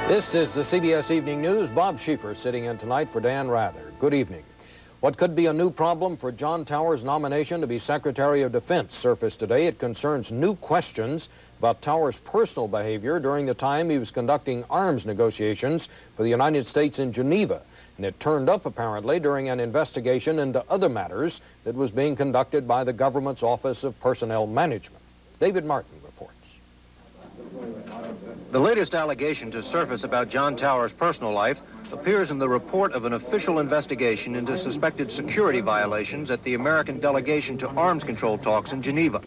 This is the CBS Evening News. Bob Schieffer sitting in tonight for Dan Rather. Good evening. What could be a new problem for John Tower's nomination to be Secretary of Defense surfaced today. It concerns new questions about Tower's personal behavior during the time he was conducting arms negotiations for the United States in Geneva. And it turned up, apparently, during an investigation into other matters that was being conducted by the government's Office of Personnel Management. David Martin reports. The latest allegation to surface about John Tower's personal life appears in the report of an official investigation into suspected security violations at the American delegation to arms control talks in Geneva.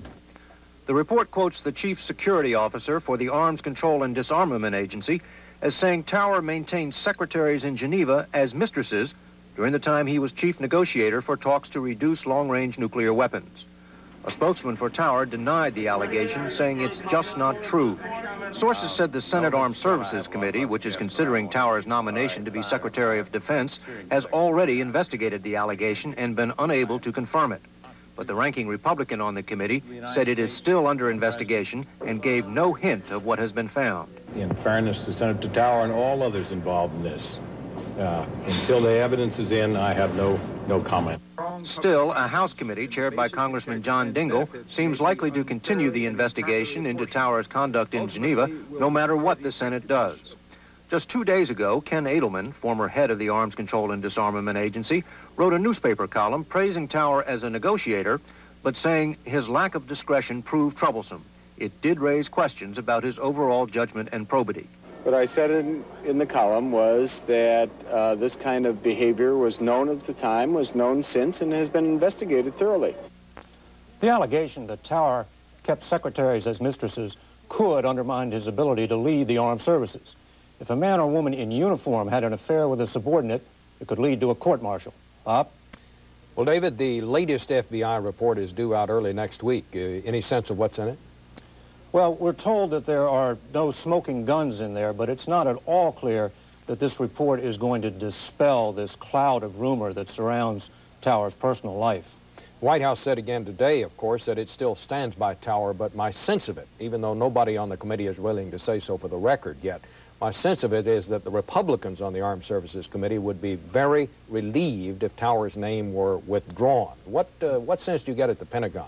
The report quotes the chief security officer for the Arms Control and Disarmament Agency as saying Tower maintained secretaries in Geneva as mistresses during the time he was chief negotiator for talks to reduce long-range nuclear weapons. A spokesman for Tower denied the allegation, saying it's just not true. Sources said the Senate Armed Services Committee, which is considering Tower's nomination to be Secretary of Defense, has already investigated the allegation and been unable to confirm it. But the ranking Republican on the committee said it is still under investigation and gave no hint of what has been found. In fairness to Senator Tower and all others involved in this, until the evidence is in, I have no comment. Still, a House committee chaired by Congressman John Dingell seems likely to continue the investigation into Tower's conduct in Geneva, no matter what the Senate does. Just 2 days ago, Ken Edelman, former head of the Arms Control and Disarmament Agency, wrote a newspaper column praising Tower as a negotiator, but saying his lack of discretion proved troublesome. It did raise questions about his overall judgment and probity. What I said in the column was that this kind of behavior was known at the time, was known since, and has been investigated thoroughly. The allegation that Tower kept secretaries as mistresses could undermine his ability to lead the armed services. If a man or woman in uniform had an affair with a subordinate, it could lead to a court-martial. Bob? Well, David, the latest FBI report is due out early next week. Any sense of what's in it? Well, we're told that there are no smoking guns in there, but it's not at all clear that this report is going to dispel this cloud of rumor that surrounds Tower's personal life. The White House said again today, of course, that it still stands by Tower, but my sense of it, even though nobody on the committee is willing to say so for the record yet, my sense of it is that the Republicans on the Armed Services Committee would be very relieved if Tower's name were withdrawn. What sense do you get at the Pentagon?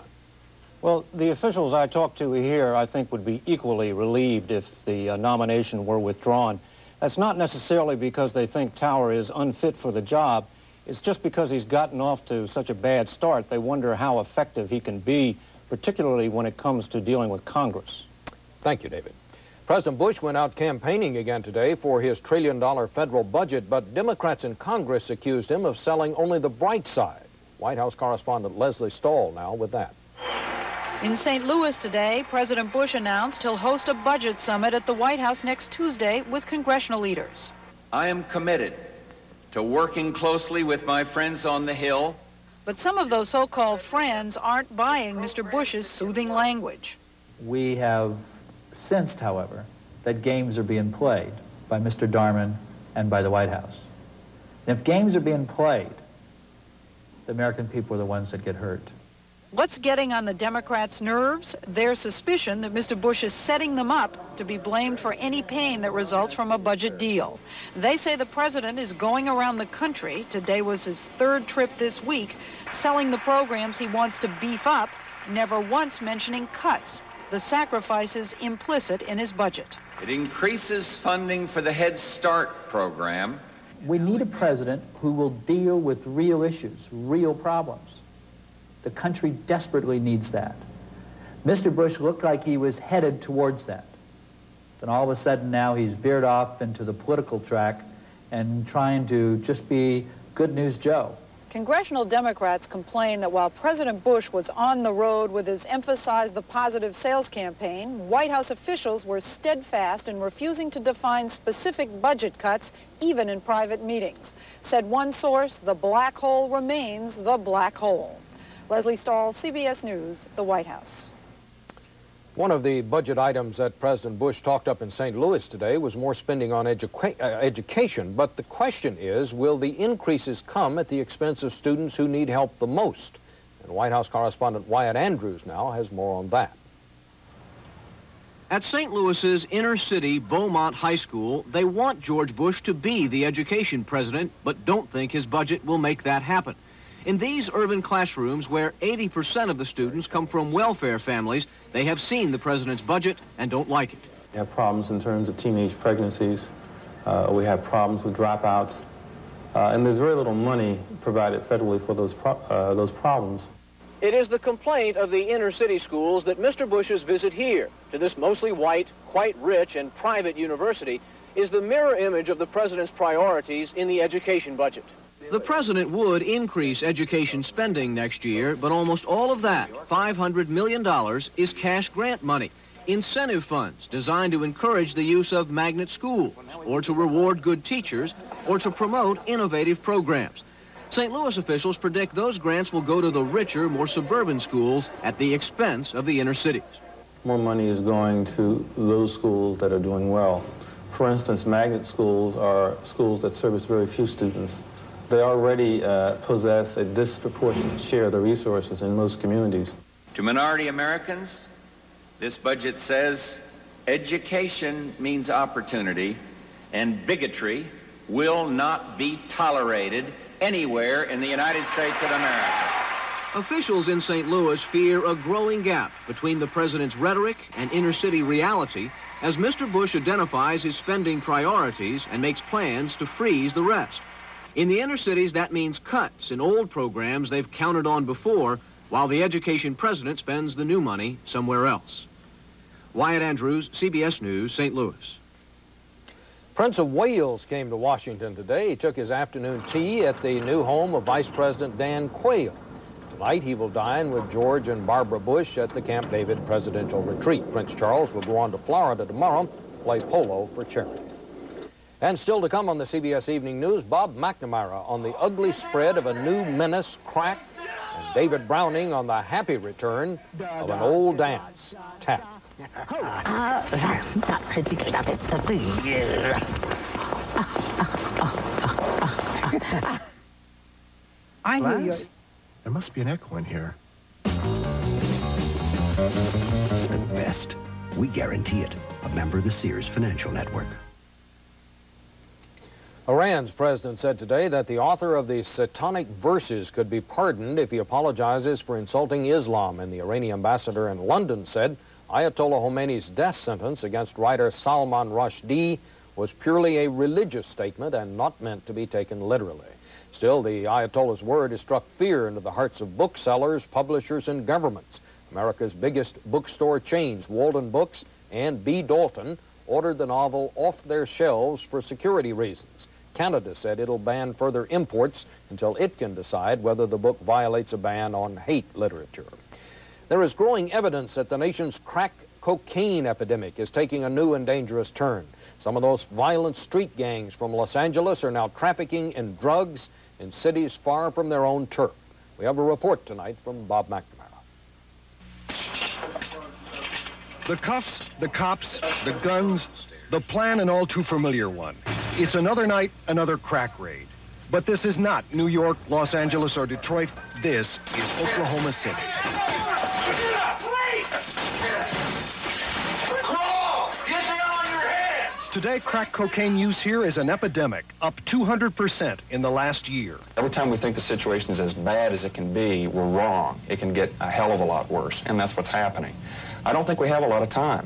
Well, the officials I talked to here, I think, would be equally relieved if the nomination were withdrawn. That's not necessarily because they think Tower is unfit for the job. It's just because he's gotten off to such a bad start. They wonder how effective he can be, particularly when it comes to dealing with Congress. Thank you, David. President Bush went out campaigning again today for his trillion-dollar federal budget, but Democrats in Congress accused him of selling only the bright side. White House correspondent Leslie Stahl now with that. In St. Louis today, President Bush announced he'll host a budget summit at the White House next Tuesday with congressional leaders. I am committed to working closely with my friends on the Hill. But some of those so-called friends aren't buying Mr. Bush's soothing language. We have sensed, however, that games are being played by Mr. Darman and by the White House. And if games are being played, the American people are the ones that get hurt. What's getting on the Democrats' nerves? Their suspicion that Mr. Bush is setting them up to be blamed for any pain that results from a budget deal. They say the president is going around the country, today was his third trip this week, selling the programs he wants to beef up, never once mentioning cuts, the sacrifices implicit in his budget. It increases funding for the Head Start program. We need a president who will deal with real issues, real problems. The country desperately needs that. Mr. Bush looked like he was headed towards that. Then all of a sudden now he's veered off into the political track and trying to just be Good News Joe. Congressional Democrats complain that while President Bush was on the road with his Emphasize the Positive sales campaign, White House officials were steadfast in refusing to define specific budget cuts, even in private meetings. Said one source, the black hole remains the black hole. Leslie Stahl, CBS News, the White House. One of the budget items that President Bush talked up in St. Louis today was more spending on education. But the question is, will the increases come at the expense of students who need help the most? And White House correspondent Wyatt Andrews now has more on that. At St. Louis's inner-city Beaumont High School, they want George Bush to be the education president, but don't think his budget will make that happen. In these urban classrooms, where 80% of the students come from welfare families, they have seen the president's budget and don't like it. We have problems in terms of teenage pregnancies. We have problems with dropouts. And there's very little money provided federally for those problems. It is the complaint of the inner-city schools that Mr. Bush's visit here to this mostly white, quite rich, and private university is the mirror image of the president's priorities in the education budget. The president would increase education spending next year, but almost all of that, $500 million, is cash grant money, incentive funds designed to encourage the use of magnet schools, or to reward good teachers, or to promote innovative programs. St. Louis officials predict those grants will go to the richer, more suburban schools at the expense of the inner cities. More money is going to those schools that are doing well. For instance, magnet schools are schools that service very few students. They already possess a disproportionate share of the resources in most communities. To minority Americans, this budget says education means opportunity, and bigotry will not be tolerated anywhere in the United States of America. Officials in St. Louis fear a growing gap between the president's rhetoric and inner-city reality as Mr. Bush identifies his spending priorities and makes plans to freeze the rest. In the inner cities, that means cuts in old programs they've counted on before, while the education president spends the new money somewhere else. Wyatt Andrews, CBS News, St. Louis. Prince of Wales came to Washington today. He took his afternoon tea at the new home of Vice President Dan Quayle. Tonight, he will dine with George and Barbara Bush at the Camp David Presidential Retreat. Prince Charles will go on to Florida tomorrow to play polo for charity. And still to come on the CBS Evening News, Bob McNamara on the ugly spread of a new menace, crack, and David Browning on the happy return of an old dance, tap. I hear you. There must be an echo in here. The best. We guarantee it. A member of the Sears Financial Network. Iran's president said today that the author of the Satanic Verses could be pardoned if he apologizes for insulting Islam, and the Iranian ambassador in London said Ayatollah Khomeini's death sentence against writer Salman Rushdie was purely a religious statement and not meant to be taken literally. Still, the Ayatollah's word has struck fear into the hearts of booksellers, publishers, and governments. America's biggest bookstore chains, Walden Books and B. Dalton, ordered the novel off their shelves for security reasons. Canada said it'll ban further imports until it can decide whether the book violates a ban on hate literature. There is growing evidence that the nation's crack cocaine epidemic is taking a new and dangerous turn. Some of those violent street gangs from Los Angeles are now trafficking in drugs in cities far from their own turf. We have a report tonight from Bob McNamara. The cuffs, the cops, the guns, the plan, an all too familiar one. It's another night, another crack raid. But this is not New York, Los Angeles, or Detroit. This is Oklahoma City. Today, crack cocaine use here is an epidemic, up 200% in the last year. Every time we think the situation is as bad as it can be, we're wrong. It can get a hell of a lot worse, and that's what's happening. I don't think we have a lot of time.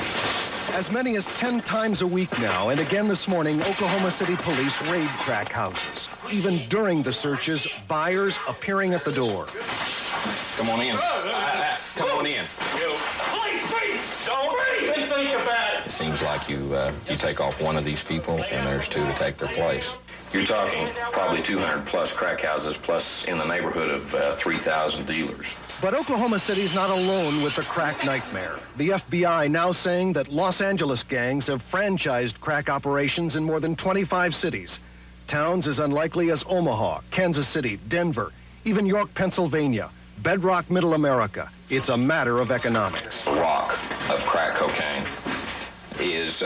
As many as 10 times a week now, and again this morning, Oklahoma City police raid crack houses. Even during the searches, buyers appearing at the door. Come on in. Come on in. Please, don't even think about it. It seems like you take off one of these people, and there's two to take their place. You're talking probably 200 plus crack houses, plus in the neighborhood of 3,000 dealers. But Oklahoma City's not alone with the crack nightmare. The FBI now saying that Los Angeles gangs have franchised crack operations in more than 25 cities. Towns as unlikely as Omaha, Kansas City, Denver, even York, Pennsylvania, bedrock middle America. It's a matter of economics. A rock of crack cocaine is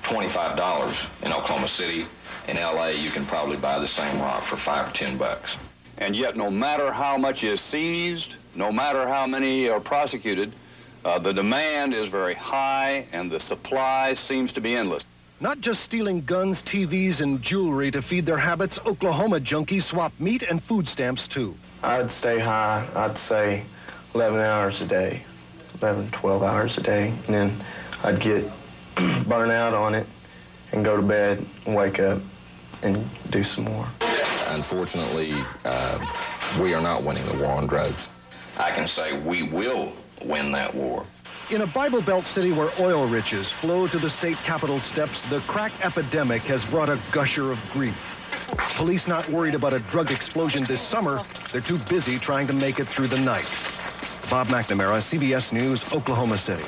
$25 in Oklahoma City. In LA, you can probably buy the same rock for $5 or $10. And yet, no matter how much is seized, no matter how many are prosecuted, The demand is very high, and the supply seems to be endless. Not just stealing guns, TVs, and jewelry to feed their habits, Oklahoma junkies swap meat and food stamps, too. I'd stay high, I'd say 11 hours a day, 11, 12 hours a day, and then I'd get burnt out on it and go to bed and wake up and do some more. Unfortunately, we are not winning the war on drugs. I can say we will win that war. In a Bible Belt city where oil riches flow to the state capitol steps, the crack epidemic has brought a gusher of grief. Police not worried about a drug explosion this summer. They're too busy trying to make it through the night. Bob McNamara, CBS News, Oklahoma City.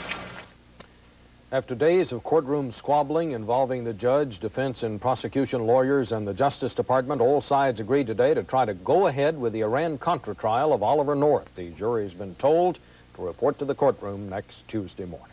After days of courtroom squabbling involving the judge, defense and prosecution lawyers, and the Justice Department, all sides agreed today to try to go ahead with the Iran-Contra trial of Oliver North. The jury has been told to report to the courtroom next Tuesday morning.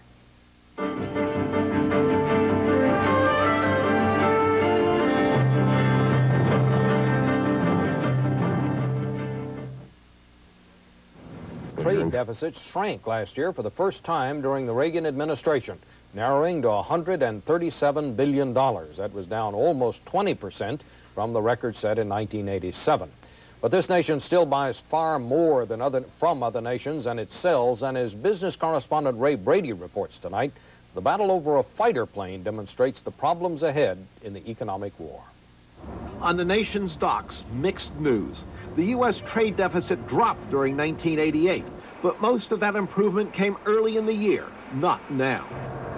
Trade deficits shrank last year for the first time during the Reagan administration, narrowing to $137 billion. That was down almost 20% from the record set in 1987. But this nation still buys far more than from other nations, and it sells. And as business correspondent Ray Brady reports tonight, the battle over a fighter plane demonstrates the problems ahead in the economic war. On the nation's docks, mixed news. The U.S. trade deficit dropped during 1988, but most of that improvement came early in the year, not now.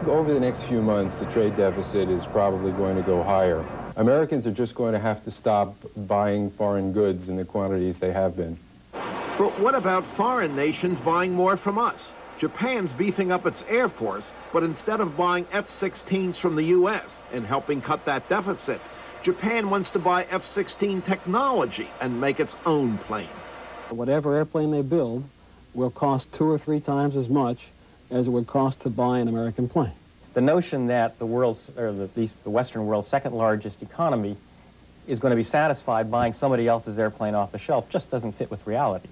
Over the next few months, the trade deficit is probably going to go higher. Americans are just going to have to stop buying foreign goods in the quantities they have been. But what about foreign nations buying more from us? Japan's beefing up its Air Force, but instead of buying F-16s from the U.S. and helping cut that deficit, Japan wants to buy F-16 technology and make its own plane. Whatever airplane they build will cost 2 or 3 times as much as it would cost to buy an American plane. The notion that the world's, or at least the Western world's second largest economy is going to be satisfied buying somebody else's airplane off the shelf just doesn't fit with reality.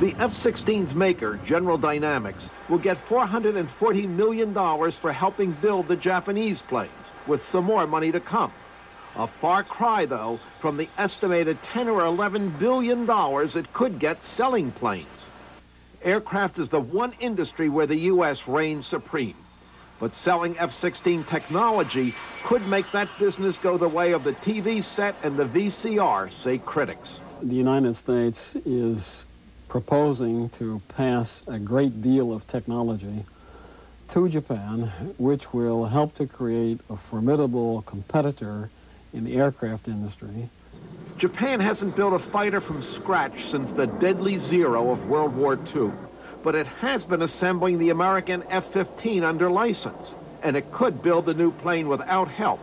The F-16's maker, General Dynamics, will get $440 million for helping build the Japanese planes, with some more money to come. A far cry, though, from the estimated $10 or $11 billion it could get selling planes. Aircraft is the one industry where the U.S. reigns supreme. But selling F-16 technology could make that business go the way of the TV set and the VCR, say critics. The United States is proposing to pass a great deal of technology to Japan, which will help to create a formidable competitor in the aircraft industry. Japan hasn't built a fighter from scratch since the deadly zero of World War II. But it has been assembling the American F-15 under license, and it could build the new plane without help,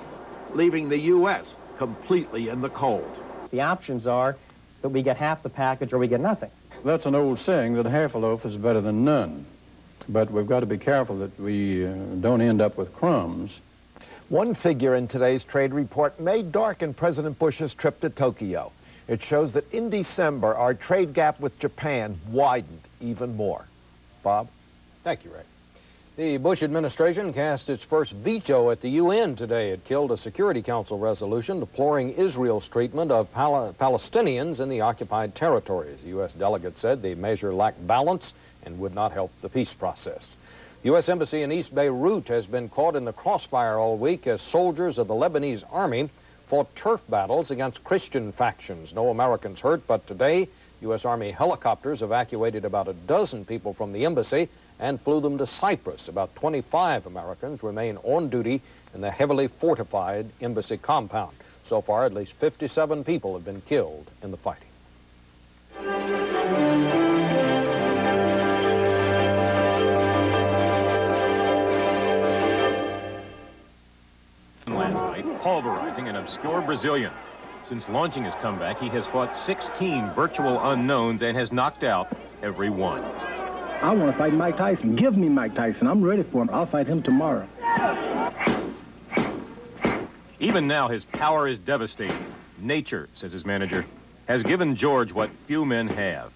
leaving the U.S. completely in the cold. The options are that we get half the package or we get nothing. That's an old saying that half a loaf is better than none. But we've got to be careful that we don't end up with crumbs. One figure in today's trade report may darken President Bush's trip to Tokyo. It shows that in December, our trade gap with Japan widened even more. Bob? Thank you, Ray. The Bush administration cast its first veto at the UN today. It killed a Security Council resolution deploring Israel's treatment of Palestinians in the occupied territories. The U.S. delegate said the measure lacked balance and would not help the peace process. The U.S. Embassy in East Beirut has been caught in the crossfire all week as soldiers of the Lebanese army fought turf battles against Christian factions. No Americans hurt, but today, U.S. Army helicopters evacuated about a dozen people from the embassy and flew them to Cyprus. About 25 Americans remain on duty in the heavily fortified embassy compound. So far, at least 57 people have been killed in the fighting. Last night, pulverizing an obscure Brazilian. Since launching his comeback, he has fought 16 virtual unknowns and has knocked out every one. I want to fight Mike Tyson. Give me Mike Tyson. I'm ready for him. I'll fight him tomorrow. Even now, his power is devastating. Nature, says his manager, has given George what few men have.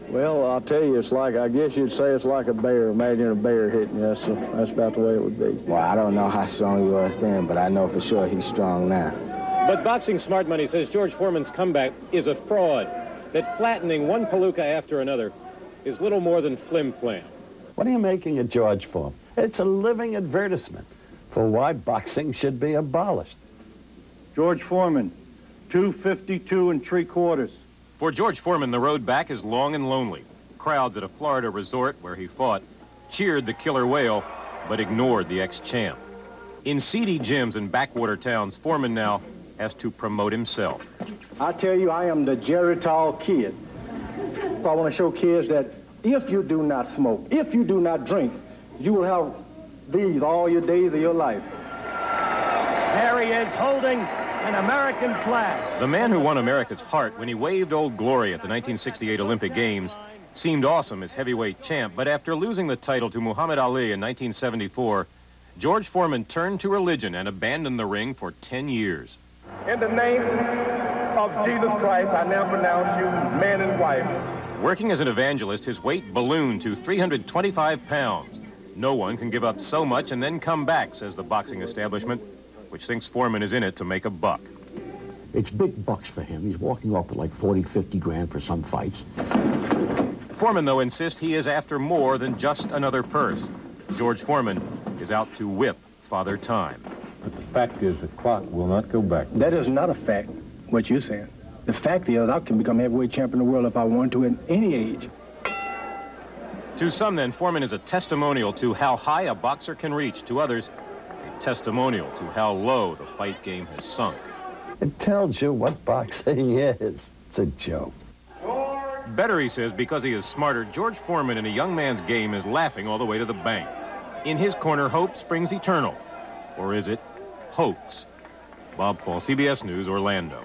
Well, I'll tell you, it's like, I guess you'd say it's like a bear. Imagine a bear hitting you. That's about the way it would be. Well, I don't know how strong he was then, but I know for sure he's strong now. But Boxing Smart Money says George Foreman's comeback is a fraud, that flattening one palooka after another is little more than flim-flam. What are you making a George for? It's a living advertisement for why boxing should be abolished. George Foreman, 252 3/4. For George Foreman, the road back is long and lonely. Crowds at a Florida resort where he fought cheered the killer whale, but ignored the ex-champ. In seedy gyms and backwater towns, Foreman now has to promote himself. I tell you, I am the Geritol kid. I want to show kids that if you do not smoke, if you do not drink, you will have these all your days of your life. There he is, holding an American flag. The man who won America's heart when he waved Old Glory at the 1968 Olympic Games seemed awesome as heavyweight champ, but after losing the title to Muhammad Ali in 1974, George Foreman turned to religion and abandoned the ring for 10 years. In the name of Jesus Christ, I now pronounce you man and wife. Working as an evangelist, his weight ballooned to 325 pounds. No one can give up so much and then come back, says the boxing establishment, which thinks Foreman is in it to make a buck. It's big bucks for him. He's walking off with like 40, 50 grand for some fights. Foreman, though, insists he is after more than just another purse. George Foreman is out to whip Father Time. But the fact is the clock will not go back. That is not a fact, what you're saying. The fact is I can become heavyweight champion of the world if I want to at any age. To some, then, Foreman is a testimonial to how high a boxer can reach. To others, a testimonial to how low the fight game has sunk. It tells you what boxing is. It's a joke. Better, he says, because he is smarter, George Foreman in a young man's game is laughing all the way to the bank. In his corner, hope springs eternal. Or is it hoax? Bob Paul, CBS News, Orlando.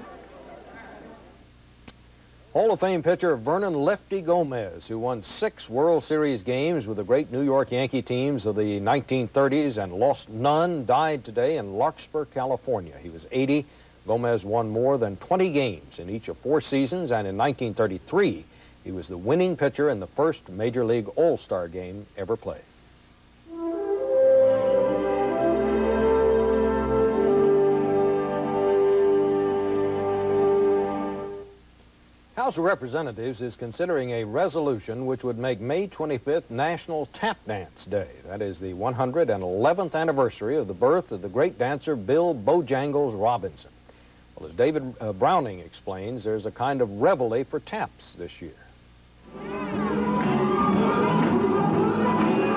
Hall of Fame pitcher Vernon Lefty Gomez, who won 6 World Series games with the great New York Yankee teams of the 1930s and lost none, died today in Larkspur, California. He was 80. Gomez won more than 20 games in each of 4 seasons, and in 1933, he was the winning pitcher in the first Major League All-Star game ever played. House of Representatives is considering a resolution which would make May 25th National Tap Dance Day. That is the 111th anniversary of the birth of the great dancer Bill Bojangles Robinson. Well, as David Browning explains, there's a kind of reveille for taps this year.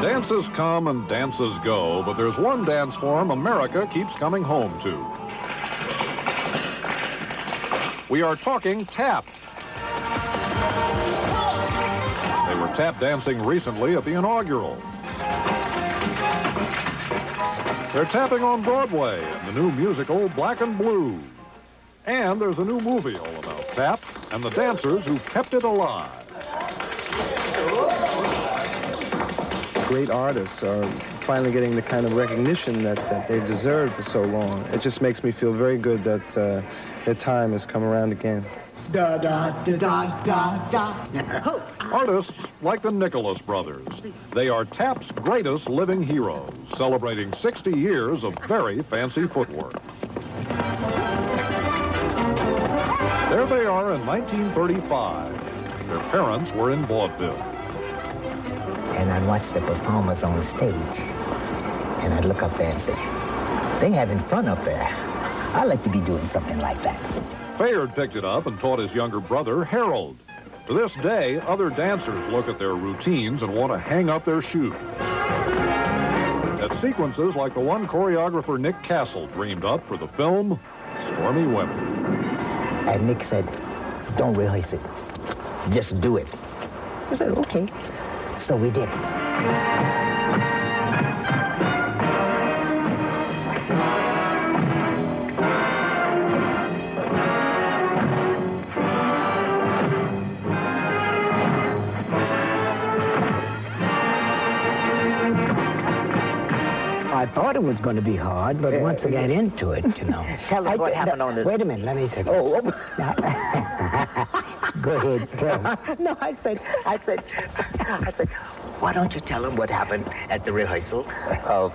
Dances come and dances go, but there's one dance form America keeps coming home to. We are talking tap. They were tap dancing recently at the inaugural. They're tapping on Broadway in the new musical Black and Blue. And there's a new movie all about tap and the dancers who kept it alive. Great artists are finally getting the kind of recognition that they've deserved for so long. It just makes me feel very good that their time has come around again. Da da da da da da. Artists like the Nicholas Brothers. They are tap's greatest living heroes, celebrating 60 years of very fancy footwork. There they are in 1935. Their parents were in vaudeville. And I'd watch the performers on stage, and I'd look up there and say, they having fun up there. I'd like to be doing something like that. Fayard picked it up and taught his younger brother, Harold. To this day, other dancers look at their routines and want to hang up their shoes. At sequences like the one choreographer Nick Castle dreamed up for the film Stormy Weather. And Nick said, don't rehearse it. Just do it. I said, okay. So we did it. I thought it was going to be hard, but once I got into it, you know. Tell us what happened on the... Wait a minute, let me say. Go ahead, tell him. No, I said, why don't you tell him what happened at the rehearsal of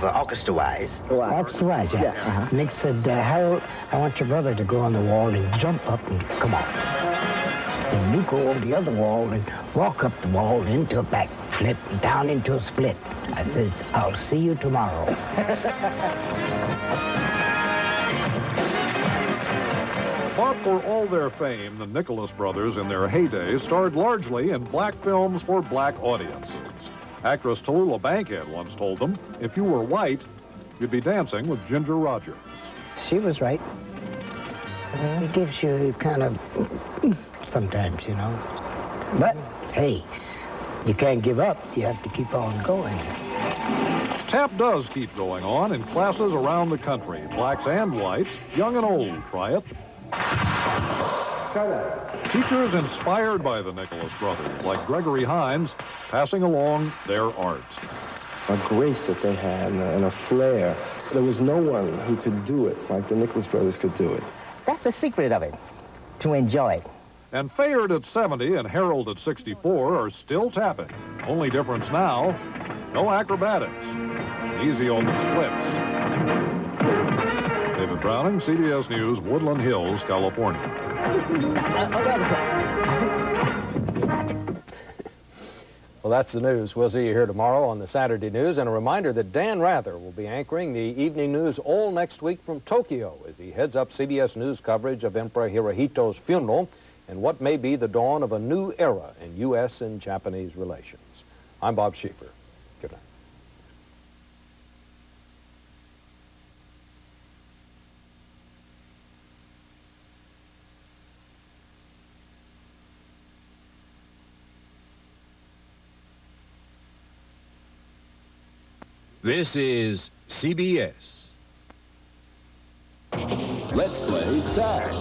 orchestra-wise? Orchestra-wise, yeah. Nick said, Harold, I want your brother to go on the wall and jump up and come off. Then you go over the other wall and walk up the wall into a back flip, down into a split. I says, I'll see you tomorrow. But for all their fame, the Nicholas brothers in their heyday starred largely in black films for black audiences. Actress Tallulah Bankhead once told them, if you were white, you'd be dancing with Ginger Rogers. She was right. It gives you kind of, sometimes, you know. But, hey, you can't give up. You have to keep on going. Tap does keep going on in classes around the country. Blacks and whites, young and old, try it. Teachers inspired by the Nicholas brothers, like Gregory Hines, passing along their art. A grace that they had and a flair. There was no one who could do it like the Nicholas brothers could do it. That's the secret of it, to enjoy it. And Fayard at 70 and Harold at 64 are still tapping. Only difference now, no acrobatics. Easy on the splits. David Browning, CBS News, Woodland Hills, California. Well, that's the news. We'll see you here tomorrow on the Saturday News. And a reminder that Dan Rather will be anchoring the evening news all next week from Tokyo as he heads up CBS News coverage of Emperor Hirohito's funeral and what may be the dawn of a new era in U.S. and Japanese relations. I'm Bob Schieffer. Good night. This is CBS. Let's play tag.